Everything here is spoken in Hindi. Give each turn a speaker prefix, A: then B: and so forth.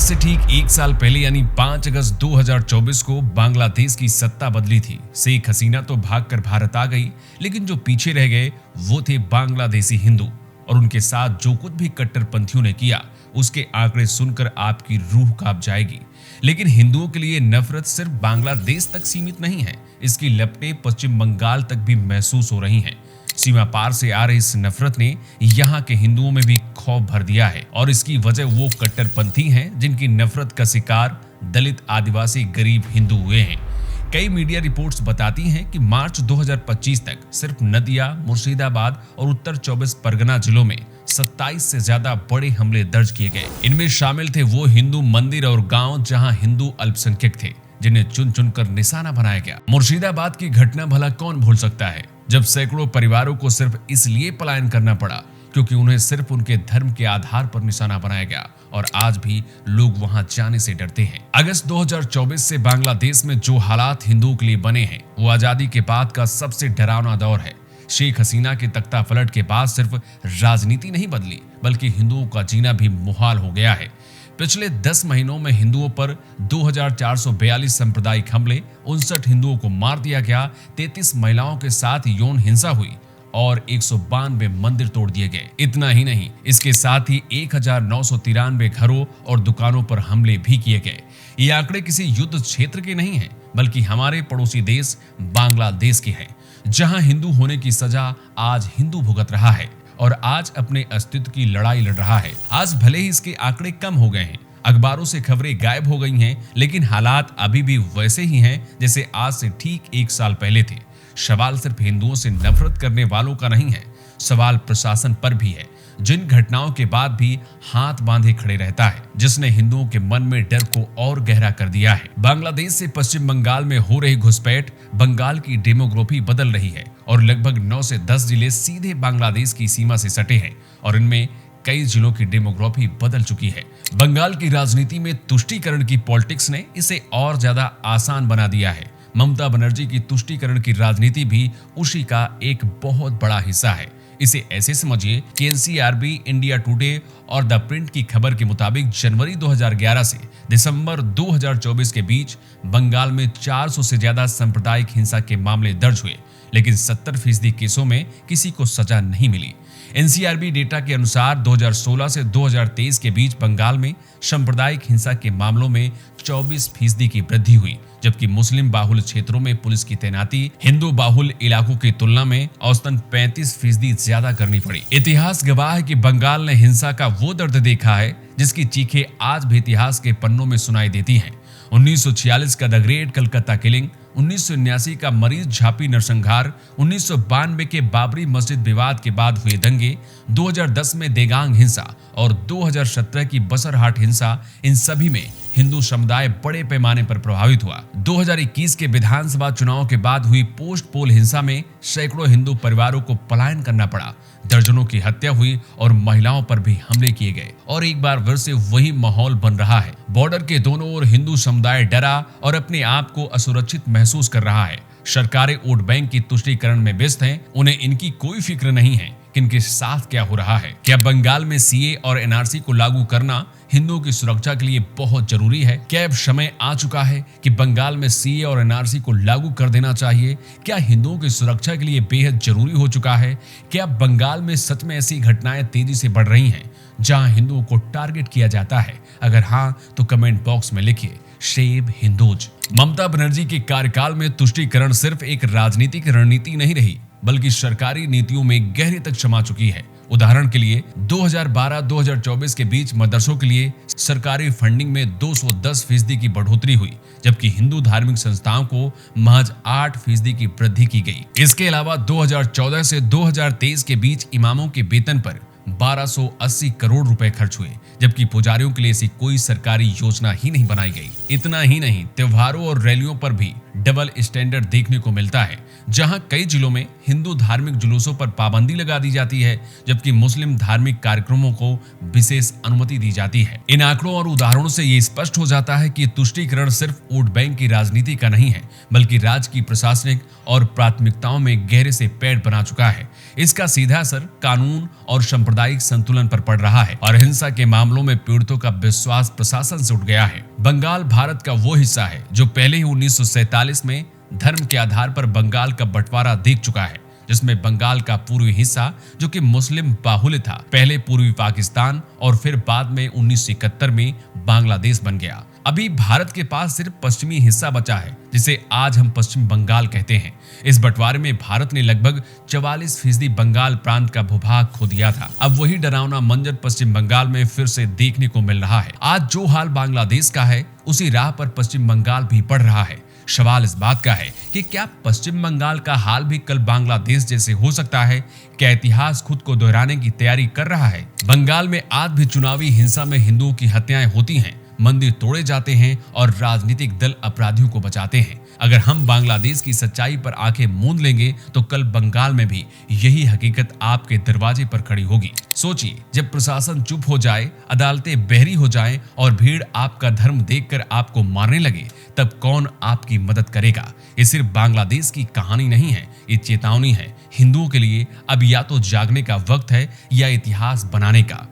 A: आज से ठीक एक साल पहले यानी 5 अगस्त 2024 को बांग्लादेश की सत्ता बदली थी। शेख हसीना तो भागकर भारत आ गई, लेकिन जो पीछे रह गए वो थे बांग्लादेशी हिंदू। और उनके साथ जो कुछ भी कट्टरपंथियों ने किया उसके आंकड़े सुनकर आपकी रूह कांप जाएगी। लेकिन हिंदुओं के लिए नफरत सिर्फ बांग्लादेश तक सीमित नहीं है, इसकी लपटें पश्चिम बंगाल तक भी महसूस हो रही हैं। सीमा पार से आ रही इस नफरत ने यहाँ के हिंदुओं में भी खौफ भर दिया है और इसकी वजह वो कट्टरपंथी हैं जिनकी नफरत का शिकार दलित, आदिवासी, गरीब हिंदू हुए हैं। कई मीडिया रिपोर्ट्स बताती हैं कि मार्च 2025 तक सिर्फ नदिया, मुर्शिदाबाद और उत्तर 24 परगना जिलों में 27 से ज्यादा बड़े हमले दर्ज किए गए। इनमें शामिल थे वो हिंदू मंदिर और गांव जहां हिंदू अल्पसंख्यक थे, जिन्हें चुन चुन कर निशाना बनाया गया। मुर्शिदाबाद की घटना भला कौन भूल सकता है, जब सैकड़ों परिवारों को सिर्फ इसलिए पलायन करना पड़ा क्योंकि उन्हें सिर्फ उनके धर्म के आधार पर निशाना बनाया गया। और आज भी लोग वहां जाने से डरते हैं। अगस्त 2024 से बांग्लादेश में जो हालात हिंदुओं के लिए बने हैं वो आजादी के बाद का सबसे डरावना दौर है। शेख हसीना के तख्ता पलट के बाद सिर्फ राजनीति नहीं बदली बल्कि हिंदुओं का जीना भी मुहाल हो गया है। पिछले 10 महीनों में हिंदुओं पर 2442 सांप्रदायिक हमले, 59 हिंदुओं को मार दिया गया, 33 महिलाओं के साथ यौन हिंसा हुई और 192 मंदिर तोड़ दिए गए। इतना ही नहीं, इसके साथ ही 1993 घरों और दुकानों पर हमले भी किए गए। ये आंकड़े किसी युद्ध क्षेत्र के नहीं हैं, बल्कि हमारे पड़ोसी देश बांग्लादेश के हैं, जहां हिंदू होने की सजा आज हिंदू भुगत रहा है और आज अपने अस्तित्व की लड़ाई लड़ रहा है। आज भले ही इसके आंकड़े कम हो गए हैं, अखबारों से खबरें गायब हो गई हैं, लेकिन हालात अभी भी वैसे ही हैं जैसे आज से ठीक एक साल पहले थे। सवाल सिर्फ हिंदुओं से नफरत करने वालों का नहीं है, सवाल प्रशासन पर भी है, जिन घटनाओं के बाद भी हाथ बांधे खड़े रहता है, जिसने हिंदुओं के मन में डर को और गहरा कर दिया है। बांग्लादेश से पश्चिम बंगाल में हो रही घुसपैठ बंगाल की डेमोग्राफी बदल रही है और लगभग 9 से 10 जिले सीधे बांग्लादेश की सीमा से सटे हैं और इनमें कई जिलों की डेमोग्राफी बदल चुकी है। बंगाल की राजनीति में तुष्टीकरण की पॉलिटिक्स ने इसे और ज्यादा आसान बना दिया है। ममता बनर्जी की तुष्टीकरण की राजनीति भी उसी का एक बहुत बड़ा हिस्सा है। इसे ऐसे समझिए कि एनसीआरबी, इंडिया टुडे और द प्रिंट की खबर के मुताबिक जनवरी 2011 से दिसंबर 2024 के बीच बंगाल में 400 से ज्यादा सांप्रदायिक हिंसा के मामले दर्ज हुए, लेकिन 70% केसों में किसी को सजा नहीं मिली। एनसीआरबी डेटा के अनुसार 2016 से 2023 के बीच बंगाल में सांप्रदायिक हिंसा के मामलों में 24% की वृद्धि हुई, जबकि मुस्लिम बाहुल क्षेत्रों में पुलिस की तैनाती हिंदू बाहुल इलाकों की तुलना में औसतन 35% ज्यादा करनी पड़ी। इतिहास गवाह है कि बंगाल ने हिंसा का वो दर्द देखा है जिसकी चीखें आज भी इतिहास के पन्नों में सुनाई देती हैं। 1946 का द ग्रेट कलकत्ता किलिंग, 1979 का मरीज झापी नरसंहार, 1992 के बाबरी मस्जिद विवाद के बाद हुए दंगे, 2010 में देगांग हिंसा और 2017 की बसरहाट हिंसा, इन सभी में हिंदू समुदाय बड़े पैमाने पर प्रभावित हुआ। 2021 के विधानसभा चुनाव के बाद हुई पोस्ट पोल हिंसा में सैकड़ों हिंदू परिवारों को पलायन करना पड़ा, दर्जनों की हत्या हुई और महिलाओं पर भी हमले किए गए और एक बार फिर से वही माहौल बन रहा है। बॉर्डर के दोनों ओर हिंदू समुदाय डरा और अपने आप को असुरक्षित महसूस कर रहा है। सरकारें वोट बैंक की तुष्टीकरण में व्यस्त हैं, उन्हें इनकी कोई फिक्र नहीं है कि इनके साथ क्या हो रहा है। क्या बंगाल में सीए और एनआरसी को लागू करना हिंदुओं की सुरक्षा के लिए बहुत जरूरी है? क्या अब समय आ चुका है कि बंगाल में सीए और एनआरसी को लागू कर देना चाहिए? क्या हिंदुओं की सुरक्षा के लिए बेहद जरूरी हो चुका है? क्या बंगाल में सच में ऐसी घटनाएं तेजी से बढ़ रही हैं जहां हिंदुओं को टारगेट किया जाता है? अगर हाँ तो कमेंट बॉक्स में लिखिए सेव हिंदूज। ममता बनर्जी के कार्यकाल में तुष्टीकरण सिर्फ एक राजनीतिक रणनीति नहीं रही बल्कि सरकारी नीतियों में गहरे तक समा चुकी है। उदाहरण के लिए 2012-2024 के बीच मदरसों के लिए सरकारी फंडिंग में 210% की बढ़ोतरी हुई, जबकि हिंदू धार्मिक संस्थाओं को महज 8% की वृद्धि की गई। इसके अलावा 2014 से 2023 के बीच इमामों के वेतन पर 1280 करोड़ रुपए खर्च हुए, जबकि पुजारियों के लिए ऐसी कोई सरकारी योजना ही नहीं बनाई गई। इतना ही नहीं, त्योहारों और रैलियों पर भी डबल स्टैंडर्ड देखने को मिलता है, जहां कई जिलों में हिंदू धार्मिक जुलूसों पर पाबंदी लगा दी जाती है, जबकि मुस्लिम धार्मिक कार्यक्रमों को विशेष अनुमति दी जाती है। इन आंकड़ों और उदाहरणों से ये स्पष्ट हो जाता है कि तुष्टीकरण सिर्फ वोट बैंक की राजनीति का नहीं है, बल्कि राज्य की प्रशासनिक और प्राथमिकताओं में गहरे से पैठ बना चुका है। इसका सीधा असर कानून और सांप्रदायिक संतुलन पर पड़ रहा है और हिंसा के मामलों में पीड़ितों का विश्वास प्रशासन से उठ गया है। बंगाल भारत का वो हिस्सा है जो पहले ही 1947 में धर्म के आधार पर बंगाल का बंटवारा देख चुका है, जिसमें बंगाल का पूर्वी हिस्सा जो कि मुस्लिम बाहुल्य था, पहले पूर्वी पाकिस्तान और फिर बाद में 1971 में बांग्लादेश बन गया। अभी भारत के पास सिर्फ पश्चिमी हिस्सा बचा है जिसे आज हम पश्चिम बंगाल कहते हैं। इस बंटवारे में भारत ने लगभग 44% बंगाल प्रांत का भूभाग खो दिया था। अब वही डरावना मंजर पश्चिम बंगाल में फिर से देखने को मिल रहा है। आज जो हाल बांग्लादेश का है उसी राह पर पश्चिम बंगाल भी बढ़ रहा है। सवाल इस बात का है कि क्या पश्चिम बंगाल का हाल भी कल बांग्लादेश जैसे हो सकता है? क्या इतिहास खुद को दोहराने की तैयारी कर रहा है? बंगाल में आज भी चुनावी हिंसा में हिंदुओं की हत्याएं होती हैं, मंदिर तोड़े जाते हैं और राजनीतिक दल अपराधियों को बचाते हैं। अगर हम बांग्लादेश की सच्चाई पर आंखें मूंद लेंगे तो कल बंगाल में भी यही हकीकत आपके दरवाजे पर खड़ी होगी। सोचिए, जब प्रशासन चुप हो जाए, अदालतें बहरी हो जाएं और भीड़ आपका धर्म देखकर आपको मारने लगे, तब कौन आपकी मदद करेगा? ये सिर्फ बांग्लादेश की कहानी नहीं है, ये चेतावनी है हिंदुओं के लिए। अब या तो जागने का वक्त है या इतिहास बनाने का।